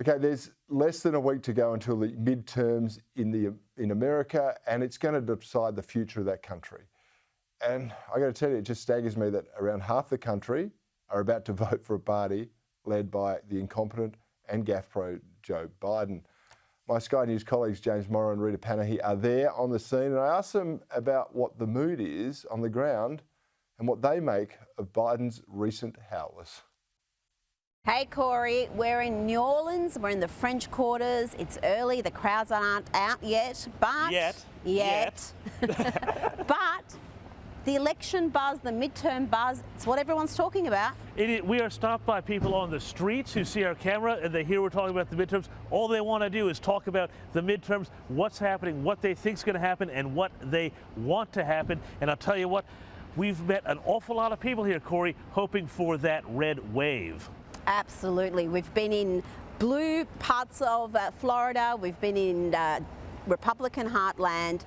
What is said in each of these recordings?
Okay, there's less than a week to go until the midterms in America, and it's going to decide the future of that country. And I got to tell you, it just staggers me that around half the country are about to vote for a party led by the incompetent and gaffe pro Joe Biden. My Sky News colleagues James Morrow and Rita Panahi are there on the scene, and I asked them about what the mood is on the ground and what they make of Biden's recent howlers. Hey Cory, we're in New Orleans, we're in the French Quarters, it's early, the crowds aren't out yet, but... But the election buzz, the midterm buzz, it's what everyone's talking about. We are stopped by people on the streets who see our camera and they hear we're talking about the midterms. All they want to do is talk about the midterms, what's happening, what they think's going to happen, and what they want to happen. And I'll tell you what, we've met an awful lot of people here, Cory, hoping for that red wave. Absolutely. We've been in blue parts of Florida, we've been in Republican heartland,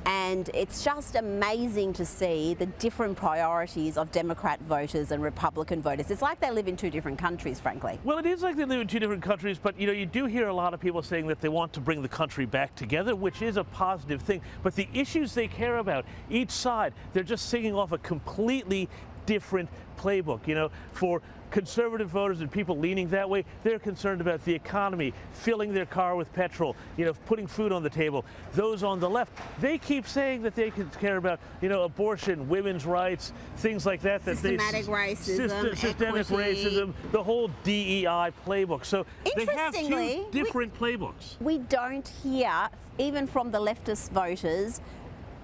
and it's just amazing to see the different priorities of Democrat voters and Republican voters. It's like they live in two different countries, frankly. Well, it is like they live in two different countries, but you know, you do hear a lot of people saying that they want to bring the country back together, which is a positive thing. But the issues they care about, each side, they're just singing off a completely different playbook. You know, for conservative voters and people leaning that way, they're concerned about the economy, filling their car with petrol, you know, putting food on the table. Those on the left, they keep saying that they can care about, you know, abortion, women's rights, things like that. Systematic racism, systemic racism, the whole DEI playbook. So they have two different playbooks. We don't hear, even from the leftist voters,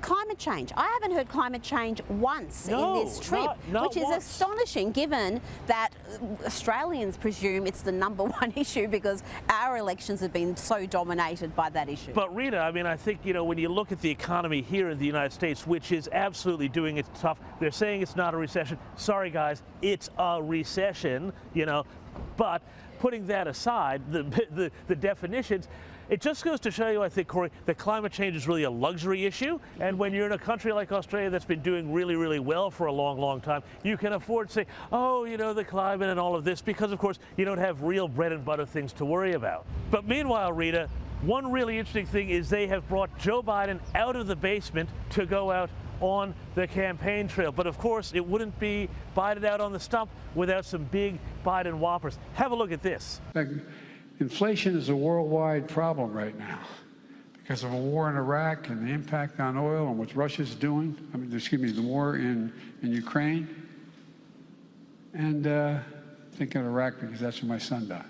climate change. I haven't heard climate change once in this trip, which is astonishing given that Australians presume it's the #1 issue because our elections have been so dominated by that issue. But Rita, I mean, I think, you know, when you look at the economy here in the United States, which is absolutely doing its tough, they're saying it's not a recession. Sorry guys, it's a recession, you know, but putting that aside, the definitions, it just goes to show you, I think, Cory, that climate change is really a luxury issue. And when you're in a country like Australia that's been doing really, really well for a long, long time, you can afford to say, oh, you know, the climate and all of this, because, of course, you don't have real bread and butter things to worry about. But meanwhile, Rita, one really interesting thing is they have brought Joe Biden out of the basement to go out on the campaign trail. But of course, it wouldn't be Biden out on the stump without some big Biden whoppers. Have a look at this. Inflation is a worldwide problem right now because of a war in Iraq and the impact on oil and what Russia's doing. I mean, excuse me, the war in Ukraine. And thinking of Iraq because that's where my son died.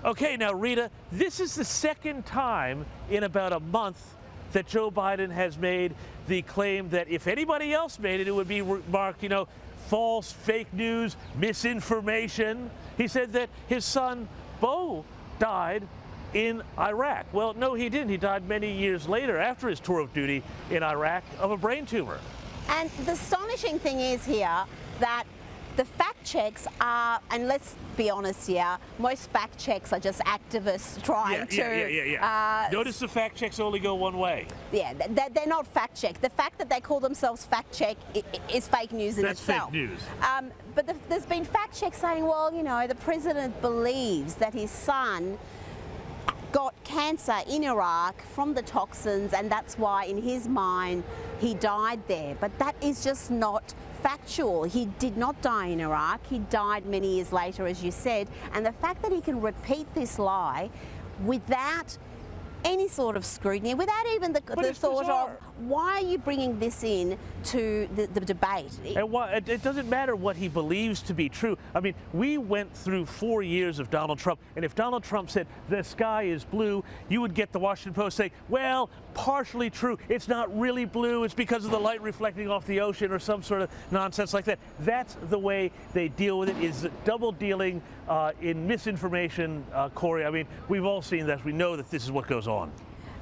Okay, now Rita, this is the second time in about a month that Joe Biden has made the claim that if anybody else made it, it would be marked, you know, false, fake news, misinformation. He said that his son, Beau, died in Iraq. Well, no, he didn't. He died many years later after his tour of duty in Iraq of a brain tumor. And the astonishing thing is here that the fact checks are, and let's be honest here, most fact checks are just activists trying to... Notice the fact checks only go one way. Yeah, they're not fact check. The fact that they call themselves fact check is fake news in itself. That's fake news. But there's been fact checks saying, well, you know, the president believes that his son got cancer in Iraq from the toxins, and that's why, in his mind, he died there. But that is just not factual. He did not die in Iraq. He died many years later, as you said. And the fact that he can repeat this lie without any sort of scrutiny, without even the thought of, why are you bringing this in to the debate? And it doesn't matter what he believes to be true. I mean, we went through 4 years of Donald Trump, and if Donald Trump said the sky is blue, you would get the Washington Post saying, well, partially true, it's not really blue, it's because of the light reflecting off the ocean or some sort of nonsense like that. That's the way they deal with it, is double dealing in misinformation, Cory. I mean, we've all seen that. We know that this is what goes on.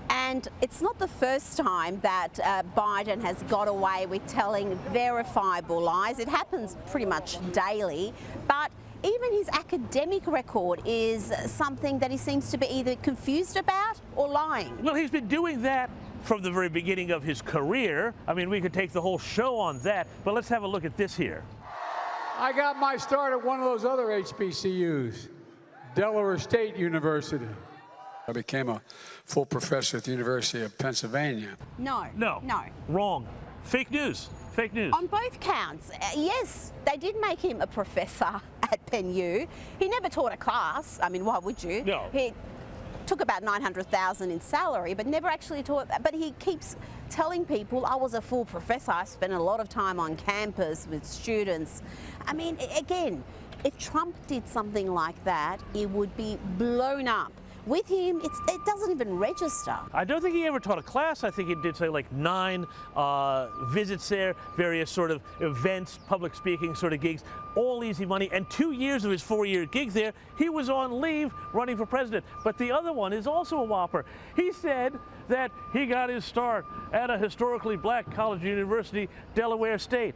And it's not the first time that Biden has got away with telling verifiable lies. It happens pretty much daily. But even his academic record is something that he seems to be either confused about or lying. Well, he's been doing that from the very beginning of his career. I mean, we could take the whole show on that, but let's have a look at this here. I got my start at one of those other HBCUs. Delaware State University. I became a full professor at the University of Pennsylvania. No. No. No. Wrong. Fake news. Fake news. On both counts, yes, they did make him a professor at Penn U. He never taught a class. I mean, why would you? No. He took about $900,000 in salary, but never actually taught. But he keeps telling people, I was a full professor. I spent a lot of time on campus with students. I mean, again, if Trump did something like that, it would be blown up. With him, it doesn't even register. I don't think he ever taught a class. I think he did, say, like 9 visits there, various sort of events, public speaking sort of gigs, all easy money. And 2 years of his 4-year gig there, he was on leave running for president. But the other one is also a whopper. He said that he got his start at a historically black college university, Delaware State.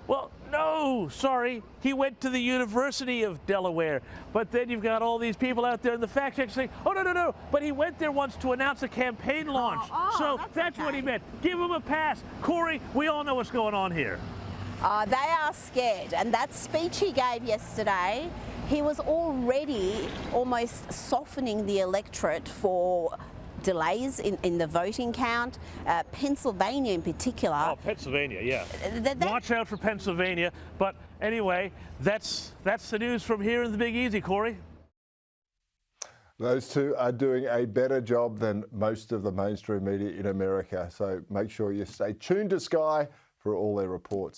Well, no, sorry. He went to the University of Delaware. But then you've got all these people out there in the fact check saying, oh, no. But he went there once to announce a campaign launch. So that's what he meant. Give him a pass. Cory, we all know what's going on here. They are scared. And that speech he gave yesterday, he was already almost softening the electorate for delays in the voting count. Pennsylvania in particular. Oh, Pennsylvania, yeah. Watch out for Pennsylvania. But anyway, that's the news from here in the Big Easy, Cory. Those two are doing a better job than most of the mainstream media in America. So make sure you stay tuned to Sky for all their reports.